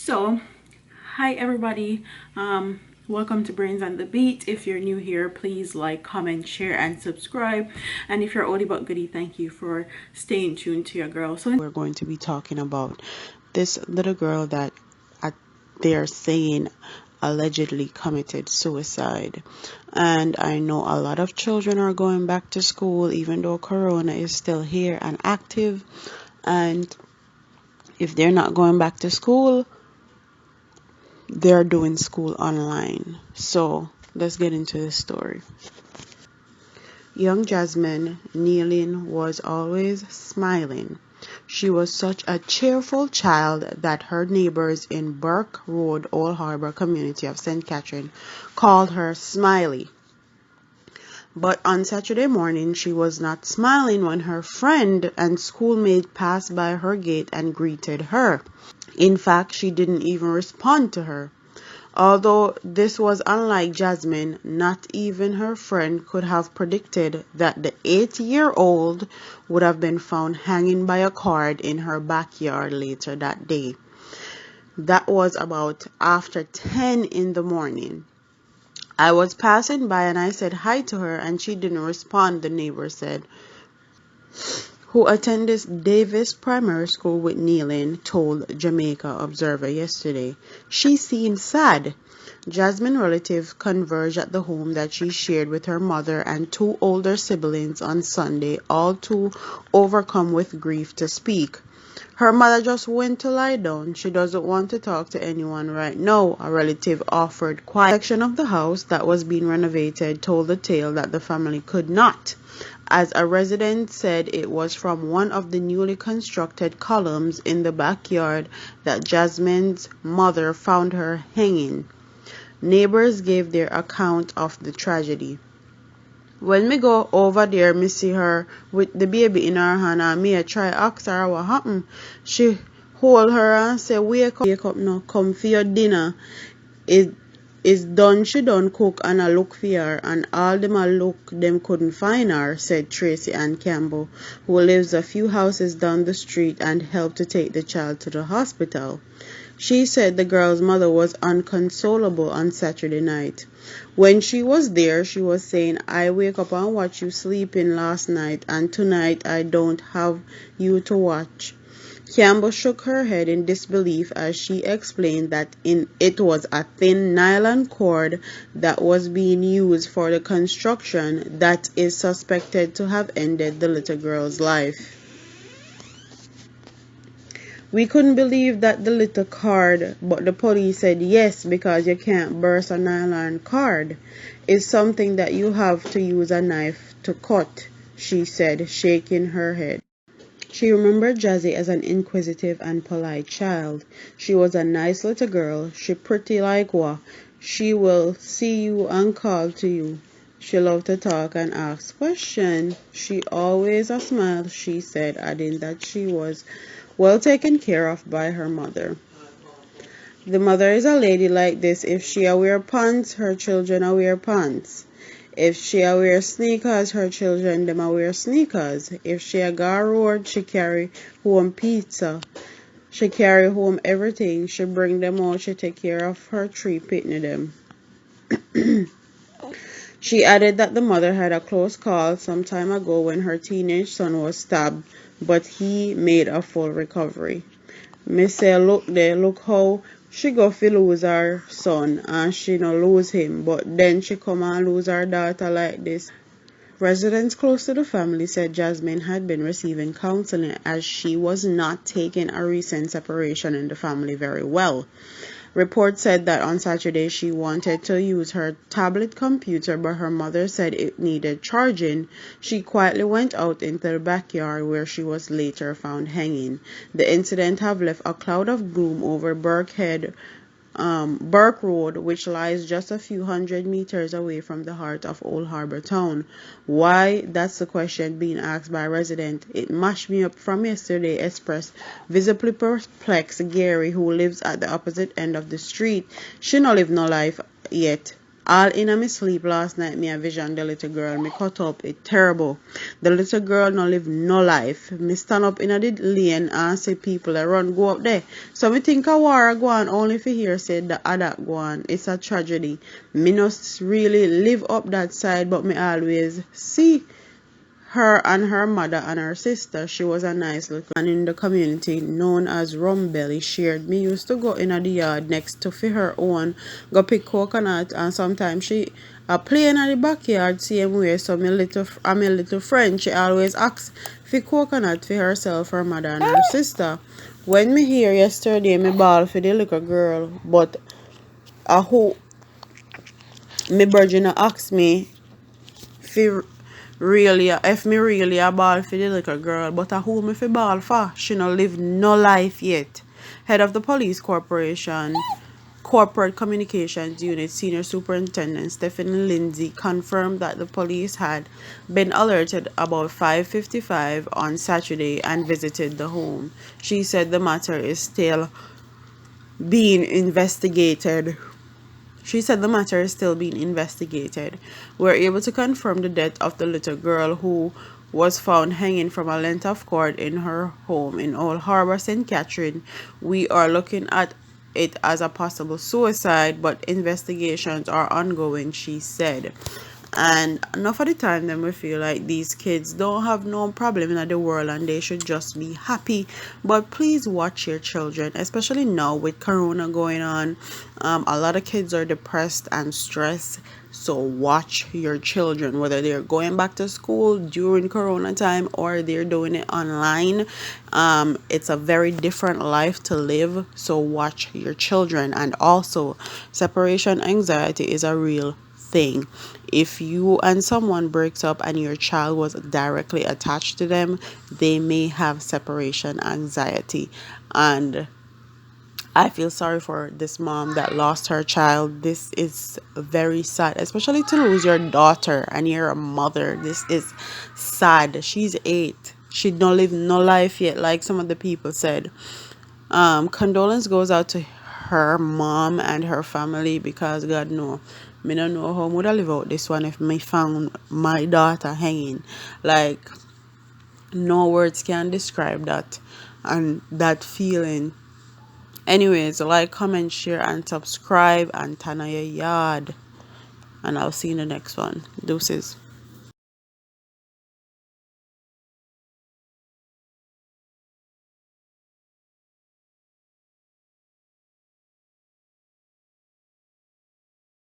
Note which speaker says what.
Speaker 1: So, hi everybody. Welcome to Brains on the Beat. If you're new here, please like, comment, share, and subscribe. And if you're oldie but goodie, thank you for staying tuned to your girl. So we're going to be talking about this little girl that they're saying allegedly committed suicide. And I know a lot of children are going back to school, even though Corona is still here and active. And if they're not going back to school, they're doing school online. So let's get into the story. Young Jasmine Keeling was always smiling. She was such a cheerful child that her neighbours in Burke Road, Old Harbour community of St. Catherine called her Smiley. But on Saturday morning, she was not smiling when her friend and schoolmate passed by her gate and greeted her. In fact, she didn't even respond to her. Although this was unlike Jasmine, not even her friend could have predicted that the 8-year-old would have been found hanging by a cord in her backyard later that day. That was about after 10 in the morning. I was passing by and I said hi to her and she didn't respond, the neighbor said, who attended Davis Primary School with Keeling, told Jamaica Observer yesterday. She seemed sad. Jasmine's relatives converged at the home that she shared with her mother and two older siblings on Sunday, all too overcome with grief to speak. Her mother just went to lie down. She doesn't want to talk to anyone right now, a relative offered. Quiet section of the house that was being renovated told the tale that the family could not, as a resident said it was from one of the newly constructed columns in the backyard that Jasmine's mother found her hanging. Neighbors gave their account of the tragedy. When me go over there, me see her with the baby in her hand and me try ask her what happened. She hold her and say, wake up now, come for your dinner. It's done, she done cook and I look for her and all them a look, them couldn't find her, said Tracy Ann Campbell, who lives a few houses down the street and helped to take the child to the hospital. She said the girl's mother was unconsolable on Saturday night. When she was there, she was saying, I wake up and watch you sleeping last night and tonight I don't have you to watch. Campbell shook her head in disbelief as she explained that it was a thin nylon cord that was being used for the construction that is suspected to have ended the little girl's life. We couldn't believe that the little cord, but the police said yes because you can't burst a nylon cord. It's something that you have to use a knife to cut, she said, shaking her head. She remembered Jazzy as an inquisitive and polite child. She was a nice little girl. She pretty like what? She will see you and call to you. She loved to talk and ask questions. She always a smile, she said, adding that she was well taken care of by her mother. The mother is a lady like this. If she wear pants, her children wear pants. If she wear sneakers, her children them wear sneakers. If she go road, she carry home pizza. She carry home everything. She bring them out. She take care of her three pitney them. She added that the mother had a close call some time ago when her teenage son was stabbed, but he made a full recovery. Me say, look there, look how she go fi lose her son and she no lose him, but then she come and lose her daughter like this. Residents close to the family said Jasmine had been receiving counseling as she was not taking a recent separation in the family very well. Reports said that on Saturday she wanted to use her tablet computer, but her mother said it needed charging. She quietly went out into the backyard where she was later found hanging. The incident have left a cloud of gloom over Burke Road, which lies just a few hundred meters away from the heart of Old Harbour town. Why? That's the question being asked by a resident. It mashed me up from yesterday, expressed visibly perplexed Gary, who lives at the opposite end of the street. She no live no life yet All in my sleep last night, me a vision the little girl. Me cut up. It terrible. The little girl no live no life. Me stand up in the lane and see people that run go up there. So me think a war go on only for hear said the other go on. It's a tragedy. Me not really live up that side, but me always see her and her mother and her sister. She was a nice little man in the community known as Rumbelly shared. Me used to go in the yard next to for her own, go pick coconut, and sometimes she play in the backyard same way. So my little friend, she always asks for coconut for herself, her mother and her sister. When me here yesterday, me ball for the little girl, but who me virgin asked me for really if me really a ball for the little girl, but who me fi ball for? She no live no life yet. Head of the police corporation corporate communications unit senior superintendent Stephanie Lindsay confirmed that the police had been alerted about 5:55 on Saturday and visited the home. She said the matter is still being investigated. We're able to confirm the death of the little girl who was found hanging from a length of cord in her home in Old Harbour, St. Catherine. We are looking at it as a possible suicide, but investigations are ongoing, she said. And enough of the time then we feel like these kids don't have no problem in the world and they should just be happy. But please watch your children, especially now with corona going on. A lot of kids are depressed and stressed, so watch your children, whether they're going back to school during corona time or they're doing it online. It's a very different life to live, so watch your children. And also, separation anxiety is a real thing. If you and someone breaks up and your child was directly attached to them, they may have separation anxiety. And I feel sorry for this mom that lost her child. This is very sad, especially to lose your daughter and you're a mother. This is sad. She's 8. She don't live no life yet, like some of the people said. Condolence goes out to her mom and her family, because God know, me don't know how I would live out this one if me found my daughter hanging. Like, no words can describe that and that feeling. Anyways, like, comment, share, and subscribe, and turn on your yard. And I'll see you in the next one. Deuces.